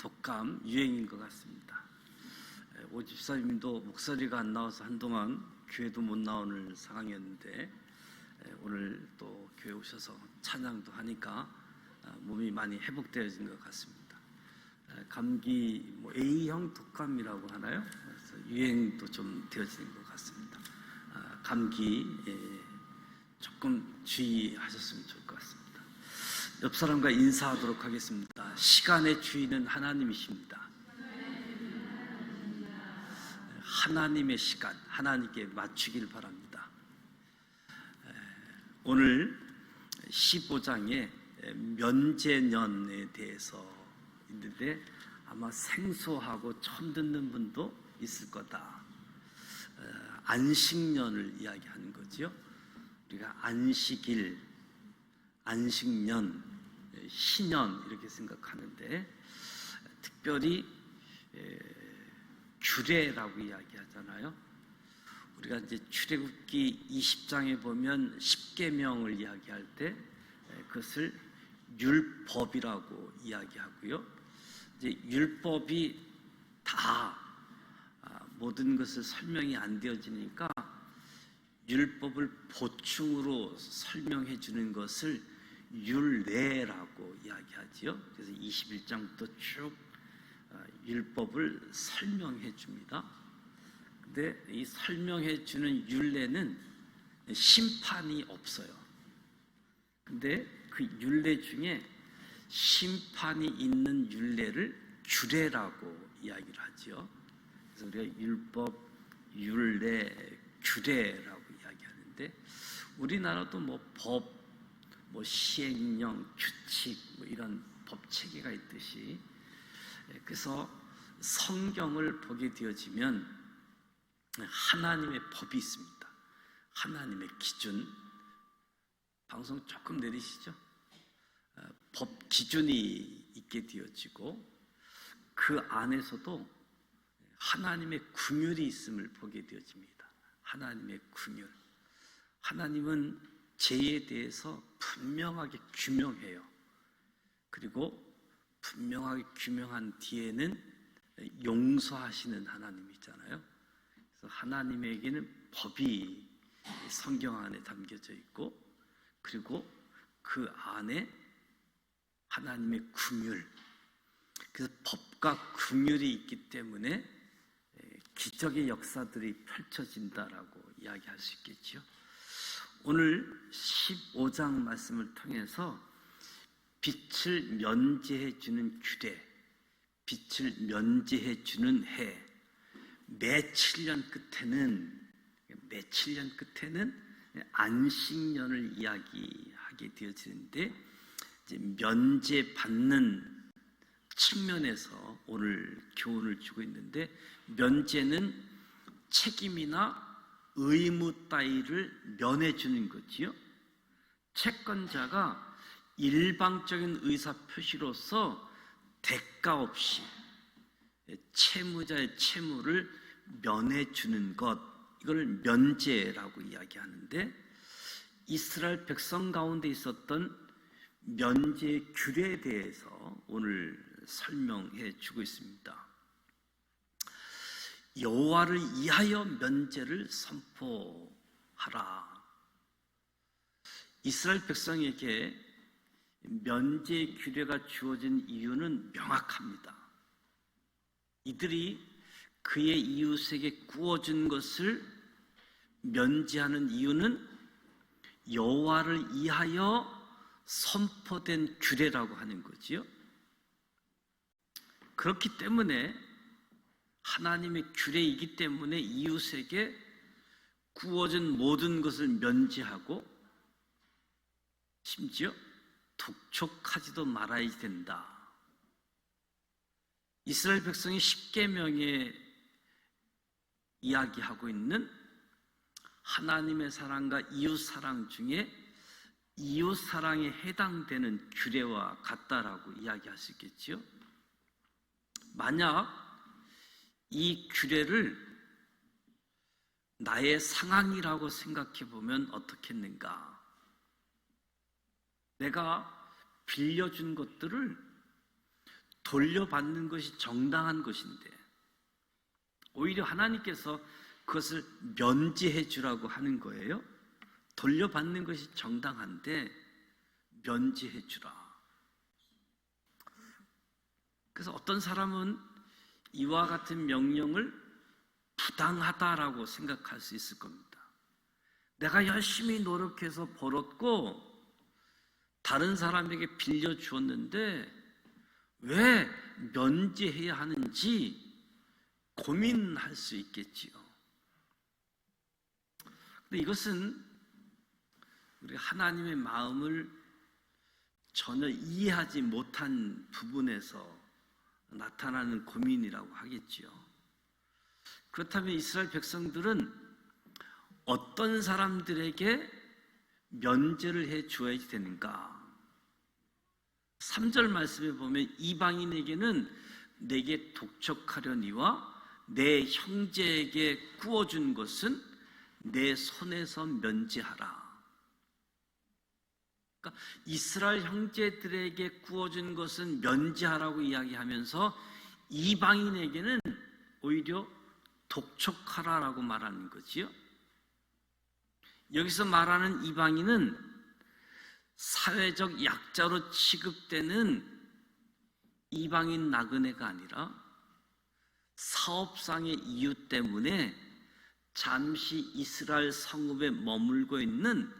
독감 유행인 것 같습니다. 오 집사님도 목소리가 안 나와서 한동안 교회도 못 나오는 상황이었는데 오늘 또 교회 오셔서 찬양도 하니까 몸이 많이 회복되어진 것 같습니다. 감기 A형 독감이라고 하나요? 그래서 유행도 좀 되어지는 것 같습니다. 감기 조금 주의하셨으면 좋을 것 같습니다. 옆 사람과 인사하도록 하겠습니다. 시간의 주인은 하나님이십니다. 하나님의 시간, 하나님께 맞추길 바랍니다. 오늘 15장에 면제년에 대해서 있는데 아마 생소하고 처음 듣는 분도 있을 거다. 안식년을 이야기하는 거죠. 우리가 안식일, 안식년, 신년 이렇게 생각하는데 특별히 규례라고 이야기하잖아요. 우리가 이제 출애굽기 20장에 보면 10계명을 이야기할 때 그것을 율법이라고 이야기하고요. 이제 율법이 다 모든 것을 설명이 안 되어지니까 율법을 보충으로 설명해 주는 것을 율례라고 이야기하지요. 그래서 21장부터 쭉 율법을 설명해 줍니다. 근데 이 설명해 주는 율례는 심판이 없어요. 근데 그 율례 중에 심판이 있는 율례를 규례라고 이야기를 하죠. 그래서 우리가 율법, 율례, 규례라고 이야기하는데 우리나라도 법, 시행령, 규칙 이런 법 체계가 있듯이 그래서 성경을 보게 되어지면 하나님의 법이 있습니다. 하나님의 기준. 방송 조금 내리시죠. 법 기준이 있게 되어지고 그 안에서도 하나님의 긍휼이 있음을 보게 되어집니다. 하나님의 긍휼. 하나님은 죄에 대해서 분명하게 규명해요. 그리고 분명하게 규명한 뒤에는 용서하시는 하나님이잖아요. 그래서 하나님에게는 법이 성경 안에 담겨져 있고 그리고 그 안에 하나님의 긍휼. 그래서 법과 긍휼이 있기 때문에 기적의 역사들이 펼쳐진다라고 이야기할 수 있겠죠. 오늘 15장 말씀을 통해서 빛을 면제해 주는 규례, 빛을 면제해 주는 해, 매 7년 끝에는 안식년을 이야기하게 되어지는데 이제 면제받는 측면에서 오늘 교훈을 주고 있는데 면제는 책임이나 의무 따위를 면해주는 거지요. 채권자가 일방적인 의사 표시로서 대가 없이 채무자의 채무를 면해주는 것, 이걸 면제라고 이야기하는데 이스라엘 백성 가운데 있었던 면제 규례에 대해서 오늘 설명해 주고 있습니다. 여호와를 위하여 면제를 선포하라. 이스라엘 백성에게 면제 규례가 주어진 이유는 명확합니다. 이들이 그의 이웃에게 구워준 것을 면제하는 이유는 여호와를 위하여 선포된 규례라고 하는 거지요. 그렇기 때문에 하나님의 규례이기 때문에 이웃에게 구워진 모든 것을 면제하고 심지어 독촉하지도 말아야 된다. 이스라엘 백성이 10계명에 이야기하고 있는 하나님의 사랑과 이웃 사랑 중에 이웃 사랑에 해당되는 규례와 같다라고 이야기할 수 있겠지요. 만약 이 규례를 나의 상황이라고 생각해 보면 어떻겠는가? 내가 빌려준 것들을 돌려받는 것이 정당한 것인데 오히려 하나님께서 그것을 면제해 주라고 하는 거예요. 돌려받는 것이 정당한데 면제해 주라. 그래서 어떤 사람은 이와 같은 명령을 부당하다라고 생각할 수 있을 겁니다. 내가 열심히 노력해서 벌었고 다른 사람에게 빌려주었는데 왜 면제해야 하는지 고민할 수 있겠지요. 근데 이것은 우리 하나님의 마음을 전혀 이해하지 못한 부분에서 나타나는 고민이라고 하겠지요. 그렇다면 이스라엘 백성들은 어떤 사람들에게 면제를 해 주어야 되는가? 3절 말씀에 보면 이방인에게는 내게 독촉하려니와 내 형제에게 구워준 것은 내 손에서 면제하라. 그러니까 이스라엘 형제들에게 구워준 것은 면제하라고 이야기하면서 이방인에게는 오히려 독촉하라라고 말하는 거지요. 여기서 말하는 이방인은 사회적 약자로 취급되는 이방인 나그네가 아니라 사업상의 이유 때문에 잠시 이스라엘 성읍에 머물고 있는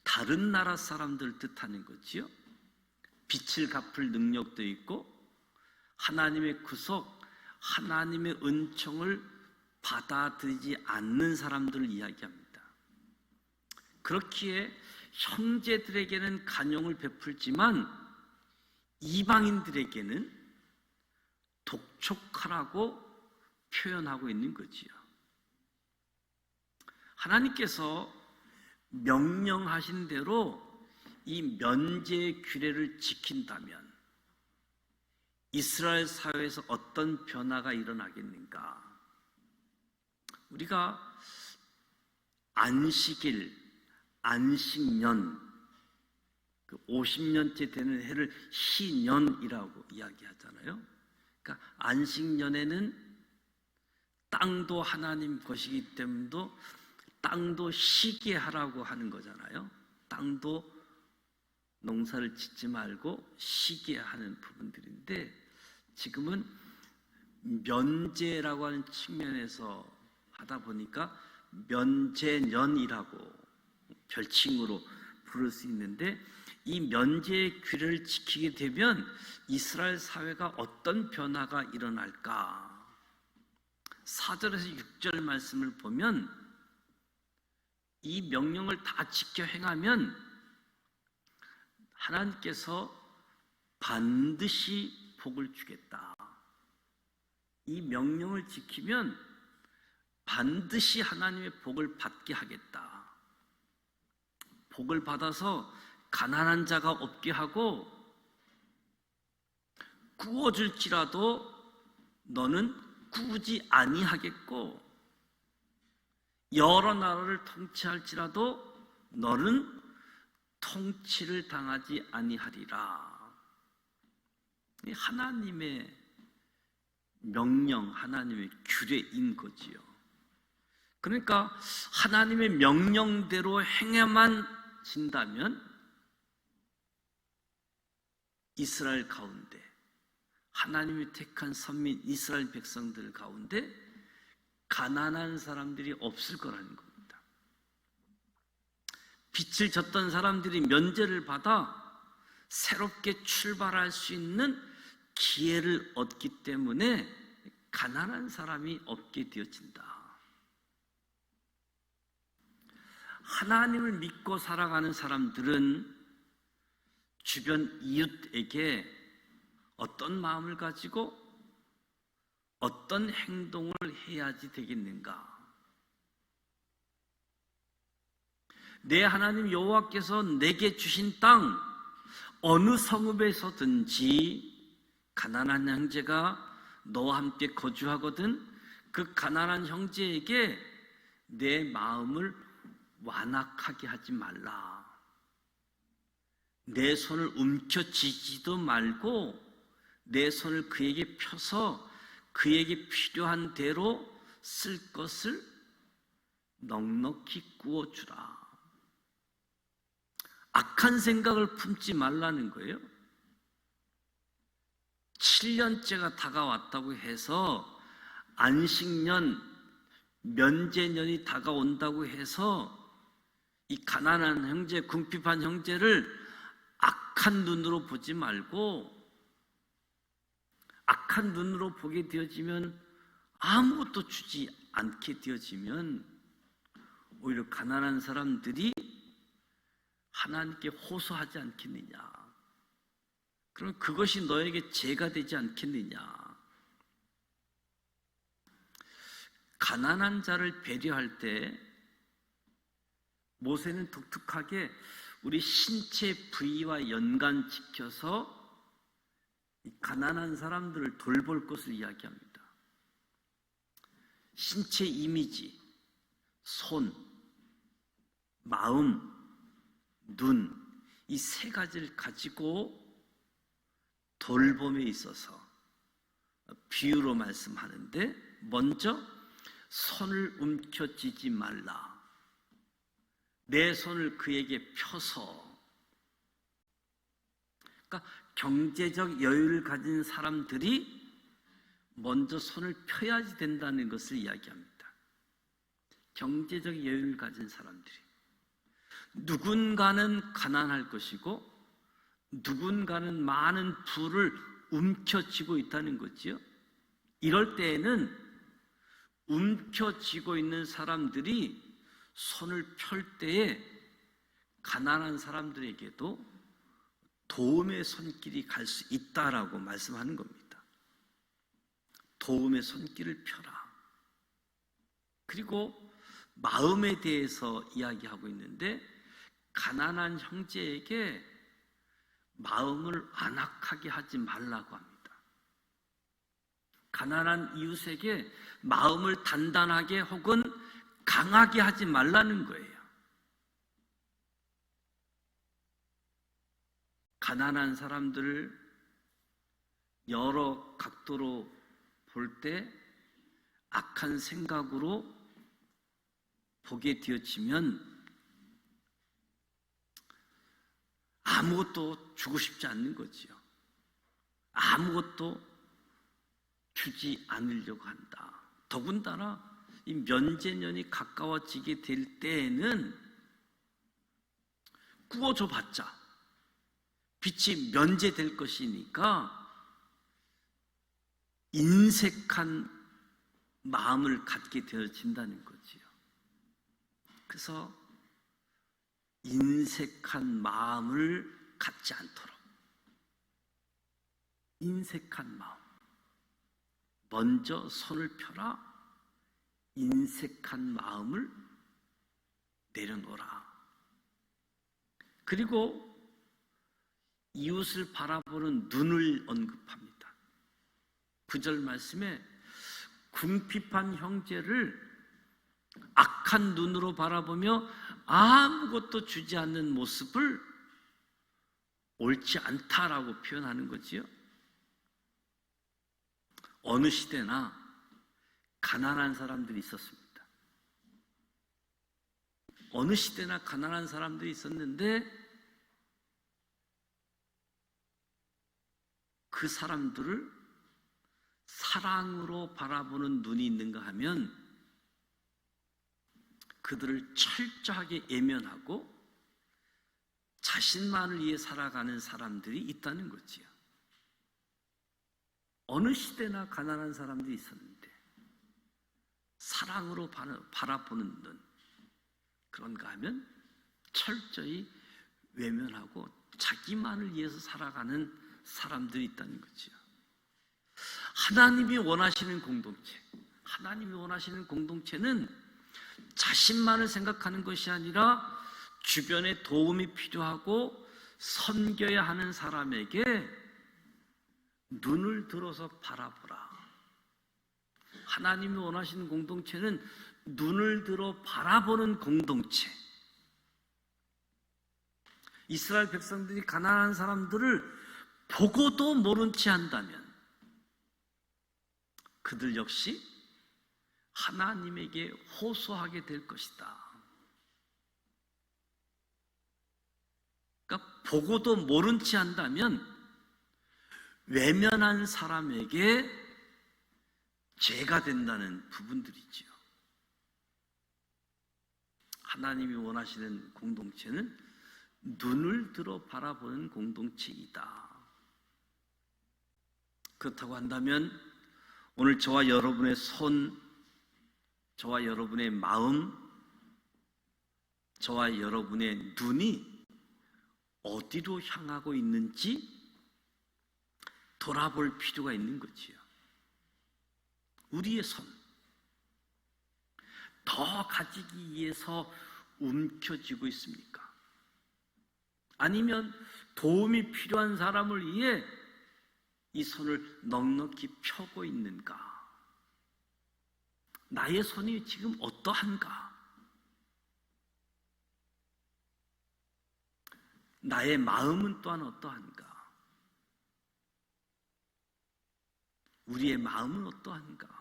다른 나라 사람들 뜻하는 거지요. 빚을 갚을 능력도 있고 하나님의 구속, 하나님의 은총을 받아들이지 않는 사람들을 이야기합니다. 그렇기에 형제들에게는 간용을 베풀지만 이방인들에게는 독촉하라고 표현하고 있는 거지요. 하나님께서 명령하신 대로 이 면제의 규례를 지킨다면 이스라엘 사회에서 어떤 변화가 일어나겠는가? 우리가 안식일, 안식년, 50년째 되는 해를 희년이라고 이야기하잖아요. 그러니까 안식년에는 땅도 하나님 것이기 때문에 땅도 쉬게 하라고 하는 거잖아요. 땅도 농사를 짓지 말고 쉬게 하는 부분들인데 지금은 면제라고 하는 측면에서 하다 보니까 면제년이라고 별칭으로 부를 수 있는데 이 면제의 규례를 지키게 되면 이스라엘 사회가 어떤 변화가 일어날까? 4절에서 6절 말씀을 보면 이 명령을 다 지켜 행하면 하나님께서 반드시 복을 주겠다. 이 명령을 지키면 반드시 하나님의 복을 받게 하겠다. 복을 받아서 가난한 자가 없게 하고 구워줄지라도 너는 구우지 아니하겠고 여러 나라를 통치할지라도 너는 통치를 당하지 아니하리라. 하나님의 명령, 하나님의 규례인 거지요. 그러니까 하나님의 명령대로 행해만 진다면 이스라엘 가운데 하나님이 택한 선민 이스라엘 백성들 가운데 가난한 사람들이 없을 거라는 겁니다. 빚을 졌던 사람들이 면제를 받아 새롭게 출발할 수 있는 기회를 얻기 때문에 가난한 사람이 없게 되어진다. 하나님을 믿고 살아가는 사람들은 주변 이웃에게 어떤 마음을 가지고 어떤 행동을 해야지 되겠는가? 내 하나님 여호와께서 내게 주신 땅 어느 성읍에서든지 가난한 형제가 너와 함께 거주하거든 그 가난한 형제에게 내 마음을 완악하게 하지 말라. 내 손을 움켜쥐지도 말고 내 손을 그에게 펴서 그에게 필요한 대로 쓸 것을 넉넉히 구워주라. 악한 생각을 품지 말라는 거예요. 7년째가 다가왔다고 해서 안식년, 면제년이 다가온다고 해서 이 가난한 형제, 궁핍한 형제를 악한 눈으로 보지 말고, 악한 눈으로 보게 되어지면, 아무것도 주지 않게 되어지면 오히려 가난한 사람들이 하나님께 호소하지 않겠느냐. 그럼 그것이 너에게 죄가 되지 않겠느냐. 가난한 자를 배려할 때 모세는 독특하게 우리 신체 부위와 연관 지켜서 이 가난한 사람들을 돌볼 것을 이야기합니다. 신체 이미지, 손, 마음, 눈, 이 세 가지를 가지고 돌봄에 있어서 비유로 말씀하는데, 먼저 손을 움켜쥐지 말라. 내 손을 그에게 펴서. 그러니까 경제적 여유를 가진 사람들이 먼저 손을 펴야지 된다는 것을 이야기합니다. 경제적 여유를 가진 사람들이. 누군가는 가난할 것이고 누군가는 많은 부를 움켜쥐고 있다는 거지요. 이럴 때에는 움켜쥐고 있는 사람들이 손을 펼 때에 가난한 사람들에게도 도움의 손길이 갈 수 있다라고 말씀하는 겁니다. 도움의 손길을 펴라. 그리고 마음에 대해서 이야기하고 있는데, 가난한 형제에게 마음을 안악하게 하지 말라고 합니다. 가난한 이웃에게 마음을 단단하게 혹은 강하게 하지 말라는 거예요. 가난한 사람들을 여러 각도로 볼 때 악한 생각으로 보게 되어지면 아무것도 주고 싶지 않는 거지요. 아무것도 주지 않으려고 한다. 더군다나 이 면제년이 가까워지게 될 때에는 구워줘 봤자 빛이 면제될 것이니까 인색한 마음을 갖게 되어진다는 거지요. 그래서 인색한 마음을 갖지 않도록, 인색한 마음, 먼저 손을 펴라. 인색한 마음을 내려놓으라. 그리고 이웃을 바라보는 눈을 언급합니다. 9절 말씀에 궁핍한 형제를 악한 눈으로 바라보며 아무것도 주지 않는 모습을 옳지 않다라고 표현하는 거지요. 어느 시대나 가난한 사람들이 있었습니다. 어느 시대나 가난한 사람들이 있었는데 그 사람들을 사랑으로 바라보는 눈이 있는가 하면 그들을 철저하게 예면하고 자신만을 위해 살아가는 사람들이 있다는 거지요. 어느 시대나 가난한 사람들이 있었는데 사랑으로 바라보는 눈, 그런가 하면 철저히 외면하고 자기만을 위해서 살아가는 사람들이 있다는 거지요. 하나님이 원하시는 공동체, 하나님이 원하시는 공동체는 자신만을 생각하는 것이 아니라 주변에 도움이 필요하고 섬겨야 하는 사람에게 눈을 들어서 바라보라. 하나님이 원하시는 공동체는 눈을 들어 바라보는 공동체. 이스라엘 백성들이 가난한 사람들을 보고도 모른 채 한다면 그들 역시 하나님에게 호소하게 될 것이다. 그러니까 보고도 모른 채 한다면 외면한 사람에게 죄가 된다는 부분들이지요. 하나님이 원하시는 공동체는 눈을 들어 바라보는 공동체이다. 그렇다고 한다면 오늘 저와 여러분의 손, 저와 여러분의 마음, 저와 여러분의 눈이 어디로 향하고 있는지 돌아볼 필요가 있는 거지요. 우리의 손, 더 가지기 위해서 움켜쥐고 있습니까? 아니면 도움이 필요한 사람을 위해 이 손을 넉넉히 펴고 있는가? 나의 손이 지금 어떠한가? 나의 마음은 또한 어떠한가? 우리의 마음은 어떠한가?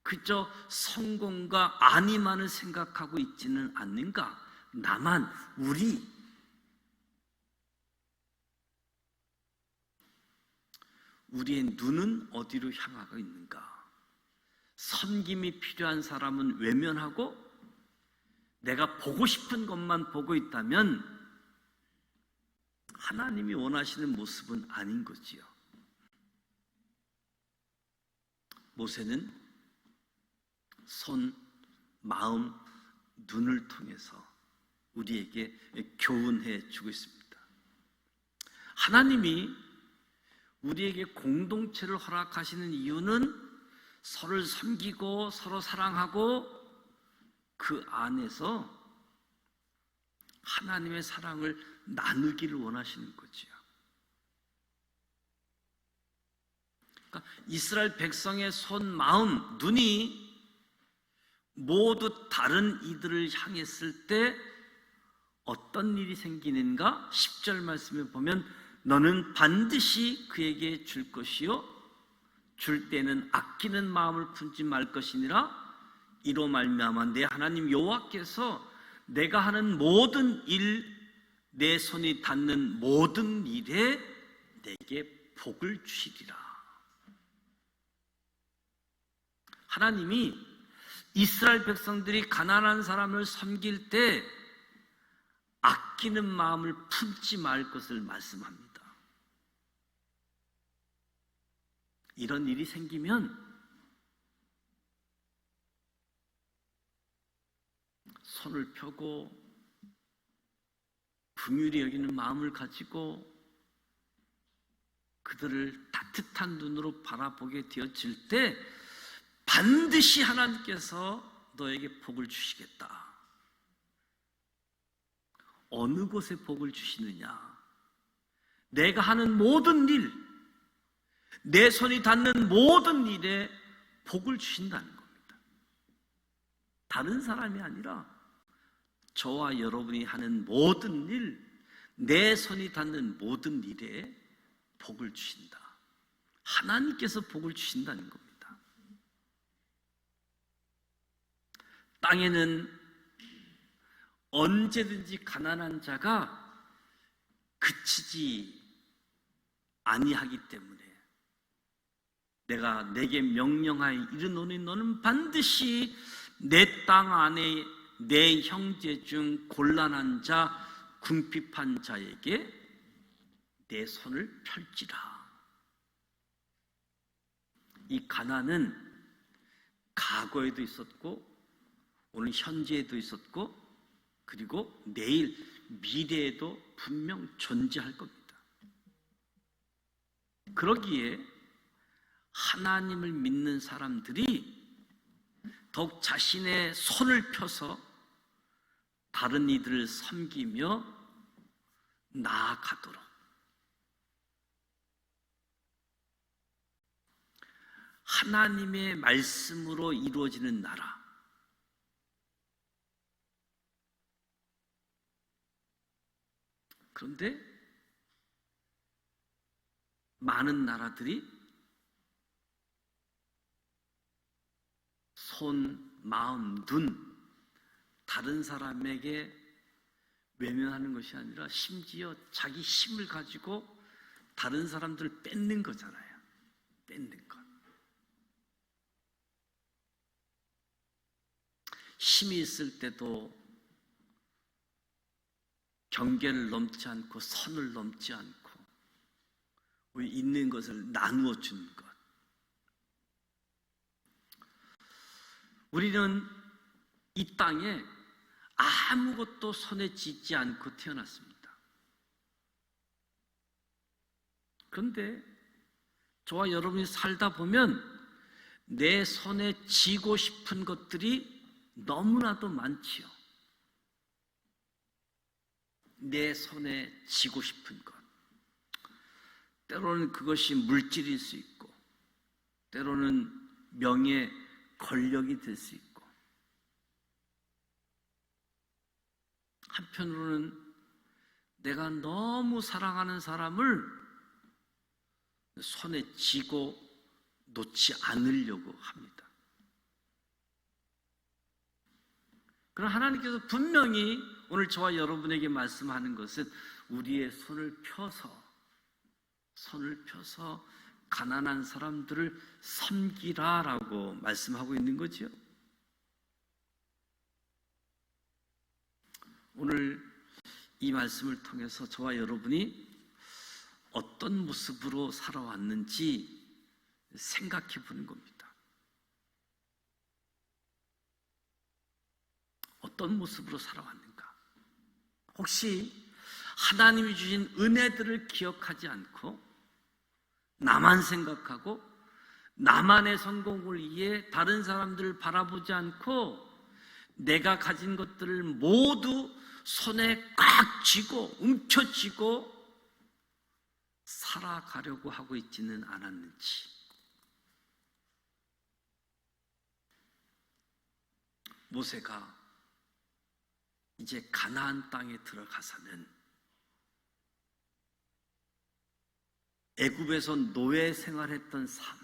그저 성공과 안위만을 생각하고 있지는 않는가? 나만, 우리의 눈은 어디로 향하고 있는가? 섬김이 필요한 사람은 외면하고 내가 보고 싶은 것만 보고 있다면 하나님이 원하시는 모습은 아닌 거지요. 모세는 손, 마음, 눈을 통해서 우리에게 교훈해 주고 있습니다. 하나님이 우리에게 공동체를 허락하시는 이유는 서로를 섬기고 서로 사랑하고 그 안에서 하나님의 사랑을 나누기를 원하시는 거지요. 그러니까 이스라엘 백성의 손, 마음, 눈이 모두 다른 이들을 향했을 때 어떤 일이 생기는가? 10절 말씀에 보면 너는 반드시 그에게 줄 것이요 줄 때는 아끼는 마음을 품지 말 것이니라. 이로 말미암아 내 하나님 여호와께서 내가 하는 모든 일, 내 손이 닿는 모든 일에 내게 복을 주시리라. 하나님이 이스라엘 백성들이 가난한 사람을 섬길 때 아끼는 마음을 품지 말 것을 말씀합니다. 이런 일이 생기면 손을 펴고 긍휼히 여기는 마음을 가지고 그들을 따뜻한 눈으로 바라보게 되어질 때 반드시 하나님께서 너에게 복을 주시겠다. 어느 곳에 복을 주시느냐? 내가 하는 모든 일, 내 손이 닿는 모든 일에 복을 주신다는 겁니다. 다른 사람이 아니라 저와 여러분이 하는 모든 일, 내 손이 닿는 모든 일에 복을 주신다. 하나님께서 복을 주신다는 겁니다. 땅에는 언제든지 가난한 자가 그치지 아니하기 때문에 내가 내게 명령하여 이르노니 너는 반드시 내 땅 안에 내 형제 중 곤란한 자, 궁핍한 자에게 내 손을 펼지라. 이 가난은 과거에도 있었고 오늘 현재에도 있었고 그리고 내일 미래에도 분명 존재할 겁니다. 그러기에 하나님을 믿는 사람들이 더욱 자신의 손을 펴서 다른 이들을 섬기며 나아가도록 하나님의 말씀으로 이루어지는 나라, 그런데 많은 나라들이 손, 마음, 눈 다른 사람에게 외면하는 것이 아니라 심지어 자기 힘을 가지고 다른 사람들을 뺏는 거잖아요. 뺏는 것. 힘이 있을 때도 경계를 넘지 않고 선을 넘지 않고 우리 있는 것을 나누어 주는 것. 우리는 이 땅에 아무것도 손에 쥐지 않고 태어났습니다. 그런데 저와 여러분이 살다 보면 내 손에 쥐고 싶은 것들이 너무나도 많지요. 내 손에 쥐고 싶은 것. 때로는 그것이 물질일 수 있고, 때로는 명예, 권력이 될 수 있고, 한편으로는 내가 너무 사랑하는 사람을 손에 쥐고 놓지 않으려고 합니다. 그러나 하나님께서 분명히 오늘 저와 여러분에게 말씀하는 것은 우리의 손을 펴서 가난한 사람들을 섬기라라고 말씀하고 있는 거죠. 오늘 이 말씀을 통해서 저와 여러분이 어떤 모습으로 살아왔는지 생각해 보는 겁니다. 어떤 모습으로 살아왔는가? 혹시 하나님이 주신 은혜들을 기억하지 않고 나만 생각하고 나만의 성공을 위해 다른 사람들을 바라보지 않고 내가 가진 것들을 모두 손에 꽉 쥐고 움켜쥐고 살아가려고 하고 있지는 않았는지. 모세가 이제 가나안 땅에 들어가서는 애굽에서 노예 생활했던 삶,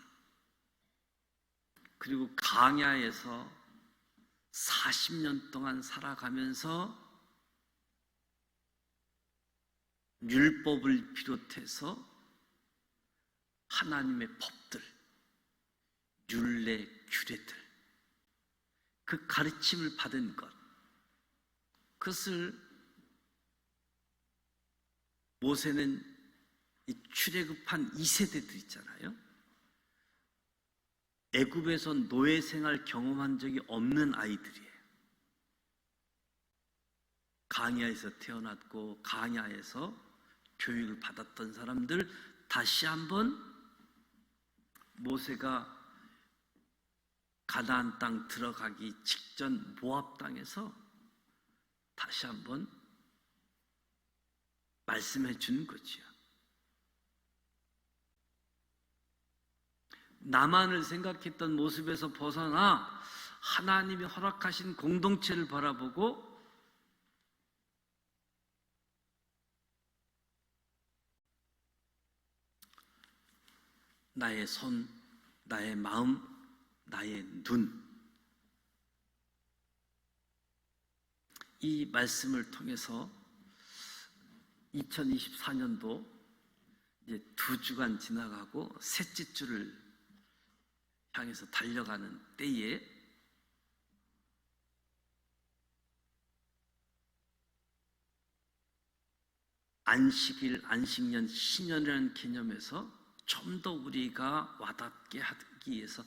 그리고 광야에서 40년 동안 살아가면서 율법을 비롯해서 하나님의 법들, 율례, 규례들, 그 가르침을 받은 것, 그것을 모세는 이 출애굽한 2세대들 있잖아요. 애굽에서 노예 생활 경험한 적이 없는 아이들이에요. 광야에서 태어났고 광야에서 교육을 받았던 사람들 다시 한번 모세가 가나안 땅 들어가기 직전 모압 땅에서 다시 한번 말씀해 주는 거지요. 나만을 생각했던 모습에서 벗어나 하나님이 허락하신 공동체를 바라보고 나의 손, 나의 마음, 나의 눈, 이 말씀을 통해서 2024년도 이제 2주간 지나가고 셋째 주를 향해서 달려가는 때에 안식일, 안식년, 신년이라는 개념에서 좀 더 우리가 와닿게 하기 위해서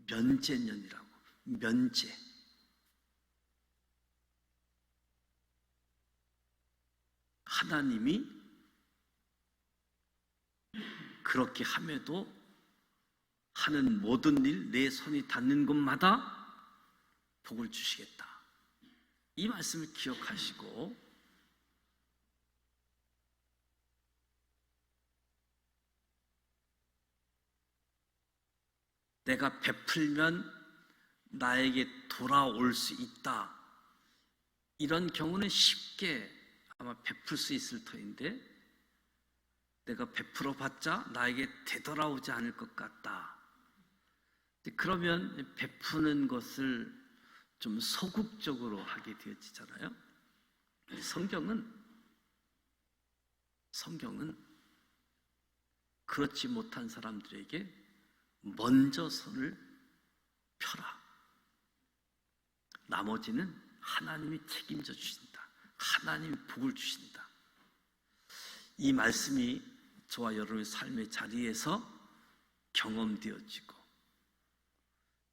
면제년이라고, 면제. 하나님이 그렇게 함에도 하는 모든 일, 내 손이 닿는 곳마다 복을 주시겠다. 이 말씀을 기억하시고 내가 베풀면 나에게 돌아올 수 있다. 이런 경우는 쉽게 아마 베풀 수 있을 터인데 내가 베풀어 봤자 나에게 되돌아오지 않을 것 같다. 그러면 베푸는 것을 좀 소극적으로 하게 되어지잖아요. 성경은 그렇지 못한 사람들에게 먼저 손을 펴라. 나머지는 하나님이 책임져 주신다. 하나님이 복을 주신다. 이 말씀이 저와 여러분의 삶의 자리에서 경험되어지고,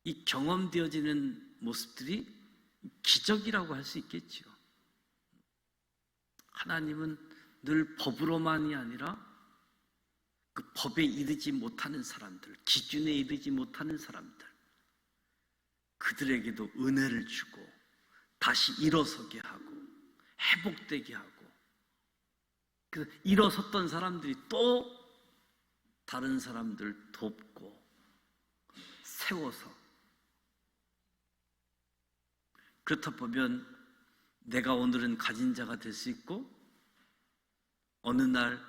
이 경험되어지는 모습들이 기적이라고 할 수 있겠지요. 하나님은 늘 법으로만이 아니라 그 법에 이르지 못하는 사람들, 기준에 이르지 못하는 사람들, 그들에게도 은혜를 주고 다시 일어서게 하고 회복되게 하고, 그 일어섰던 사람들이 또 다른 사람들 돕고 세워서, 그렇다 보면 내가 오늘은 가진 자가 될 수 있고 어느 날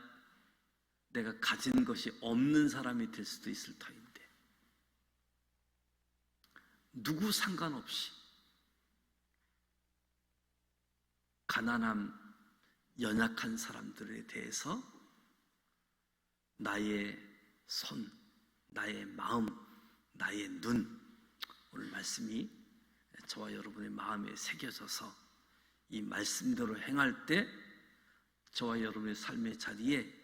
내가 가진 것이 없는 사람이 될 수도 있을 터인데, 누구 상관없이 가난함, 연약한 사람들에 대해서 나의 손, 나의 마음, 나의 눈, 오늘 말씀이 저와 여러분의 마음에 새겨져서 이 말씀대로 행할 때 저와 여러분의 삶의 자리에,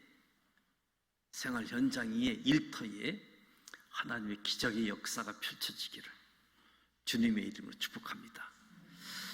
생활 현장 위에, 일터에 하나님의 기적의 역사가 펼쳐지기를 주님의 이름으로 축복합니다.